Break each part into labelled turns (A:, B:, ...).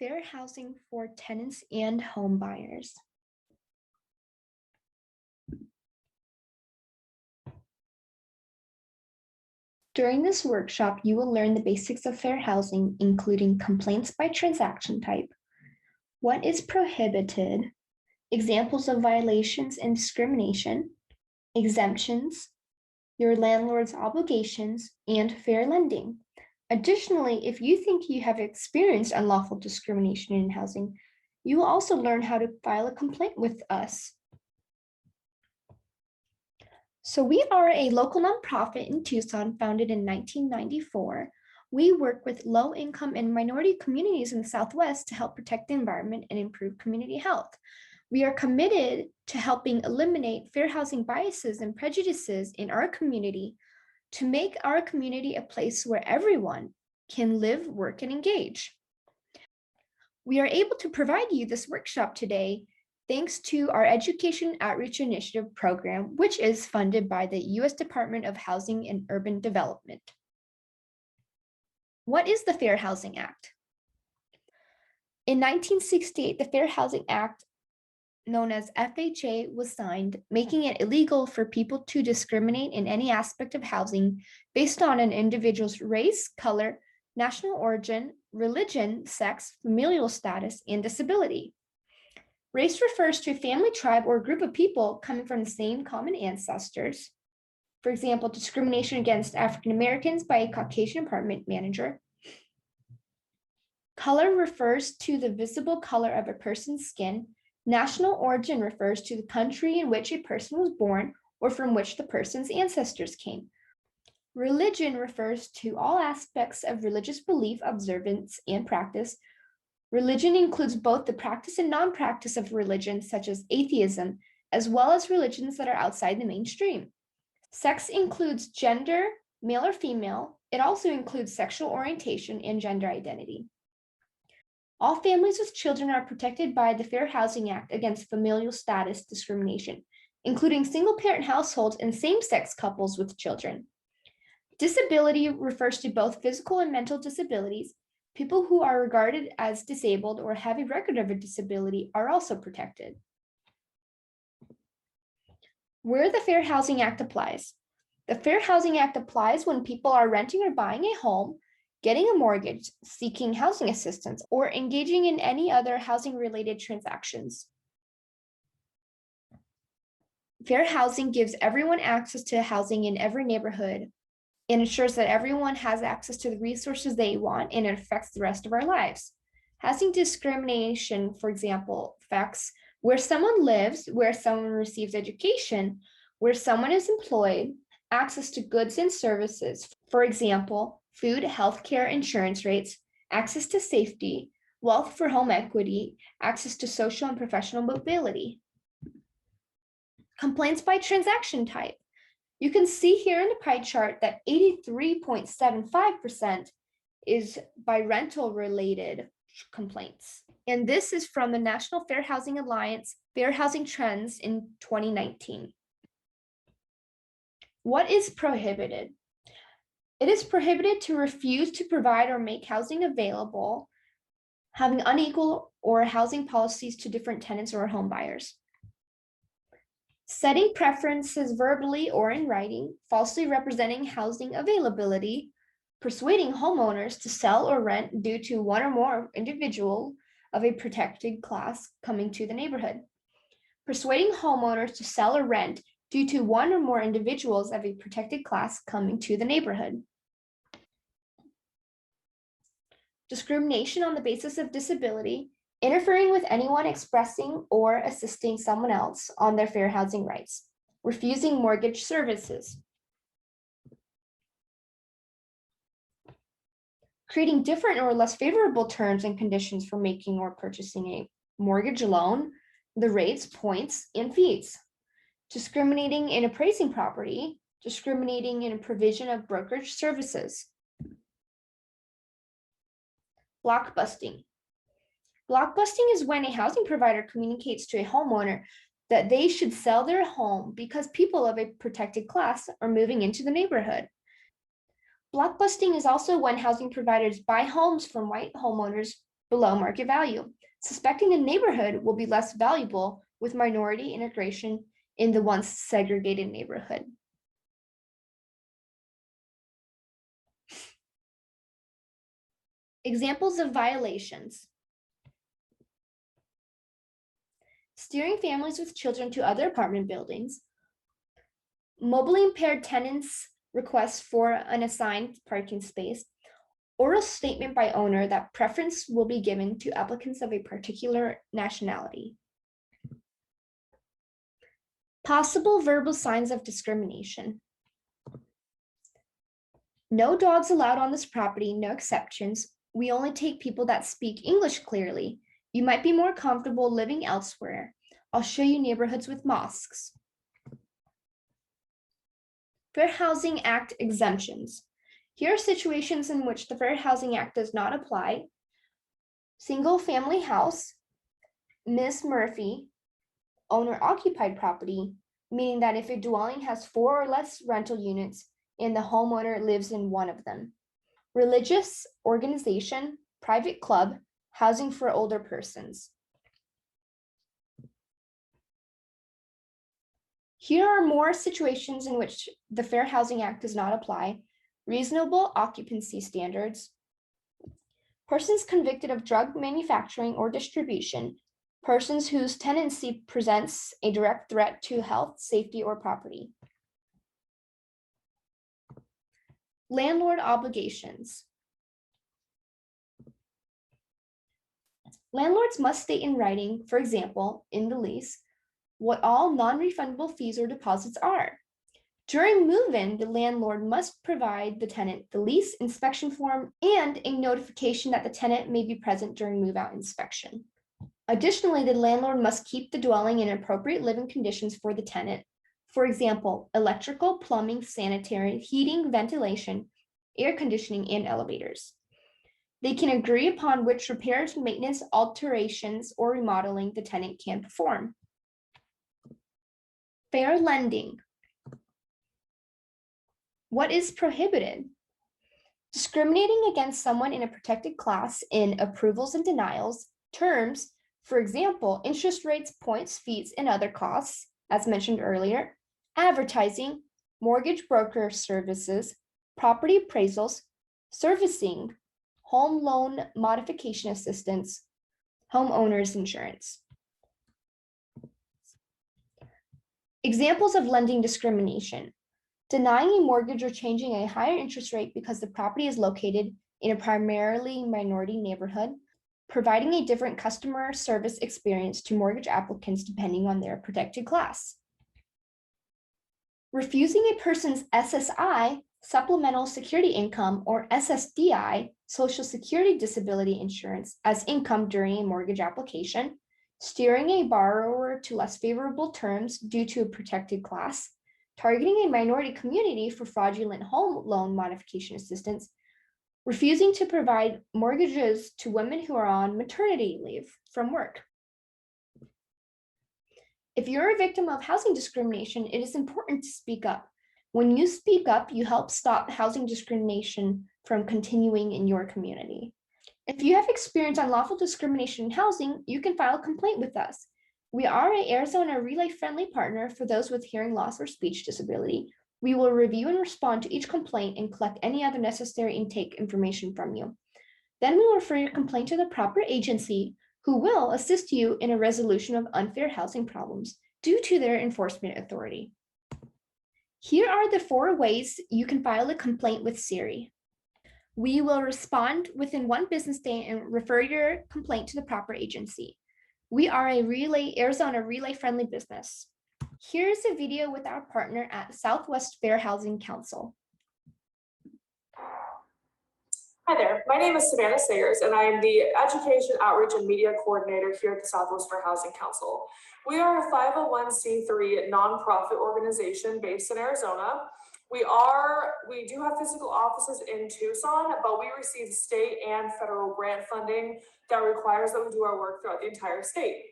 A: Fair housing for tenants and home buyers. During this workshop, you will learn the basics of fair housing, including complaints by transaction type, what is prohibited, examples of violations and discrimination, exemptions, your landlord's obligations, and fair lending. Additionally, if you think you have experienced unlawful discrimination in housing, you will also learn how to file a complaint with us. So we are a local nonprofit in Tucson, founded in 1994. We work with low-income and minority communities in the Southwest to help protect the environment and improve community health. We are committed to helping eliminate fair housing biases and prejudices in our community to make our community a place where everyone can live, work, and engage. We are able to provide you this workshop today thanks to our Education Outreach Initiative program, which is funded by the U.S. Department of Housing and Urban Development. What is the Fair Housing Act? In 1968, the Fair Housing Act, known as FHA, was signed, making it illegal for people to discriminate in any aspect of housing based on an individual's race, color, national origin, religion, sex, familial status, and disability. Race refers to a family, tribe, or group of people coming from the same common ancestors. For example, discrimination against African Americans by a Caucasian apartment manager. Color refers to the visible color of a person's skin. National origin refers to the country in which a person was born or from which the person's ancestors came. Religion refers to all aspects of religious belief, observance, and practice. Religion includes both the practice and non-practice of religion, such as atheism, as well as religions that are outside the mainstream. Sex includes gender, male or female. It also includes sexual orientation and gender identity. All families with children are protected by the Fair Housing Act against familial status discrimination, including single-parent households and same-sex couples with children. Disability refers to both physical and mental disabilities. People who are regarded as disabled or have a record of a disability are also protected. Where the Fair Housing Act applies. The Fair Housing Act applies when people are renting or buying a home, getting a mortgage, seeking housing assistance, or engaging in any other housing-related transactions. Fair housing gives everyone access to housing in every neighborhood and ensures that everyone has access to the resources they want, and it affects the rest of our lives. Housing discrimination, for example, affects where someone lives, where someone receives education, where someone is employed, access to goods and services, for example, food, healthcare, insurance rates, access to safety, wealth for home equity, access to social and professional mobility. Complaints by transaction type. You can see here in the pie chart that 83.75% is by rental-related complaints. And this is from the National Fair Housing Alliance Fair Housing Trends in 2019. What is prohibited? It is prohibited to refuse to provide or make housing available, having unequal or housing policies to different tenants or home buyers. Setting preferences verbally or in writing, falsely representing housing availability, persuading homeowners to sell or rent due to one or more individual of a protected class coming to the neighborhood. Persuading homeowners to sell or rent due to one or more individuals of a protected class coming to the neighborhood. Discrimination on the basis of disability, interfering with anyone expressing or assisting someone else on their fair housing rights, refusing mortgage services, creating different or less favorable terms and conditions for making or purchasing a mortgage loan, the rates, points, and fees, discriminating in appraising property, discriminating in provision of brokerage services. Blockbusting. Blockbusting is when a housing provider communicates to a homeowner that they should sell their home because people of a protected class are moving into the neighborhood. Blockbusting is also when housing providers buy homes from white homeowners below market value, suspecting a neighborhood will be less valuable with minority integration in the once segregated neighborhood. Examples of violations. Steering families with children to other apartment buildings, mobilely impaired tenants' requests for an assigned parking space, oral statement by owner that preference will be given to applicants of a particular nationality. Possible verbal signs of discrimination. No dogs allowed on this property, no exceptions. We only take people that speak English clearly. You might be more comfortable living elsewhere. I'll show you neighborhoods with mosques. Fair Housing Act exemptions. Here are situations in which the Fair Housing Act does not apply. Single family house, Ms. Murphy, owner-occupied property, meaning that if a dwelling has 4 or less rental units and the homeowner lives in one of them. Religious organization, private club, housing for older persons. Here are more situations in which the Fair Housing Act does not apply. Reasonable occupancy standards. Persons convicted of drug manufacturing or distribution. Persons whose tenancy presents a direct threat to health, safety, or property. Landlord obligations. Landlords must state in writing, for example, in the lease, what all non-refundable fees or deposits are. During move-in, the landlord must provide the tenant the lease inspection form and a notification that the tenant may be present during move-out inspection. Additionally, the landlord must keep the dwelling in appropriate living conditions for the tenant. For example, electrical, plumbing, sanitary, heating, ventilation, air conditioning, and elevators. They can agree upon which repairs, maintenance, alterations, or remodeling the tenant can perform. Fair lending. What is prohibited? Discriminating against someone in a protected class in approvals and denials, terms, for example, interest rates, points, fees, and other costs, as mentioned earlier, advertising, mortgage broker services, property appraisals, servicing, home loan modification assistance, homeowners insurance. Examples of lending discrimination. Denying a mortgage or changing a higher interest rate because the property is located in a primarily minority neighborhood, providing a different customer service experience to mortgage applicants depending on their protected class. Refusing a person's SSI, supplemental security income, or SSDI, Social Security Disability Insurance, as income during a mortgage application, steering a borrower to less favorable terms due to a protected class, targeting a minority community for fraudulent home loan modification assistance, refusing to provide mortgages to women who are on maternity leave from work. If you're a victim of housing discrimination, it is important to speak up. When you speak up, you help stop housing discrimination from continuing in your community. If you have experienced unlawful discrimination in housing, you can file a complaint with us. We are an Arizona Relay-friendly partner for those with hearing loss or speech disability. We will review and respond to each complaint and collect any other necessary intake information from you. Then we will refer your complaint to the proper agency who will assist you in a resolution of unfair housing problems due to their enforcement authority. Here are the 4 ways you can file a complaint with SERI. We will respond within 1 business day and refer your complaint to the proper agency. We are a Arizona Relay-friendly business. Here's a video with our partner at Southwest Fair Housing Council.
B: Hi there, my name is Savannah Sayers and I am the Education, Outreach, and Media Coordinator here at the Southwest Fair Housing Council. We are a 501c3 nonprofit organization based in Arizona. We do have physical offices in Tucson, but we receive state and federal grant funding that requires that we do our work throughout the entire state.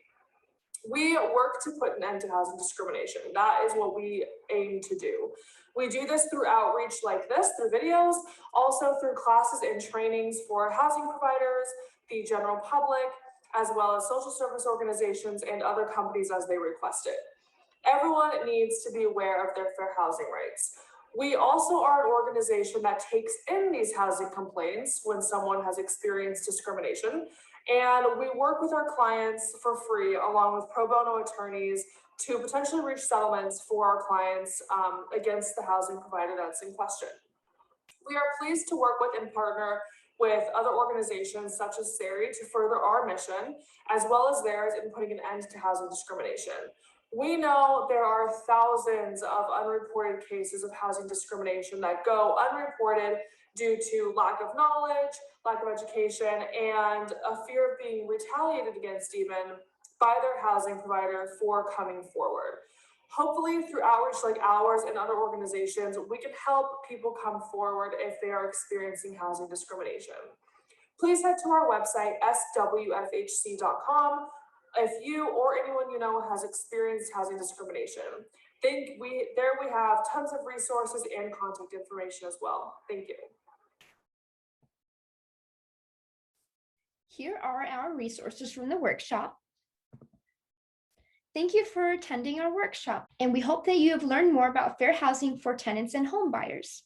B: We work to put an end to housing discrimination. That is what we aim to do. We do this through outreach like this, through videos, also through classes and trainings for housing providers, the general public, as well as social service organizations and other companies as they request it. Everyone needs to be aware of their fair housing rights. We also are an organization that takes in these housing complaints when someone has experienced discrimination, and we work with our clients for free along with pro bono attorneys to potentially reach settlements for our clients against the housing provider that's in question. We are pleased to work with and partner with other organizations such as SERI to further our mission, as well as theirs in putting an end to housing discrimination. We know there are thousands of unreported cases of housing discrimination that go unreported due to lack of knowledge, lack of education, and a fear of being retaliated against even by their housing provider for coming forward. Hopefully through outreach like ours and other organizations, we can help people come forward if they are experiencing housing discrimination. Please head to our website, swfhc.com, if you or anyone you know has experienced housing discrimination. There we have tons of resources and contact information as well. Thank you.
A: Here are our resources from the workshop. Thank you for attending our workshop, and we hope that you have learned more about fair housing for tenants and home buyers.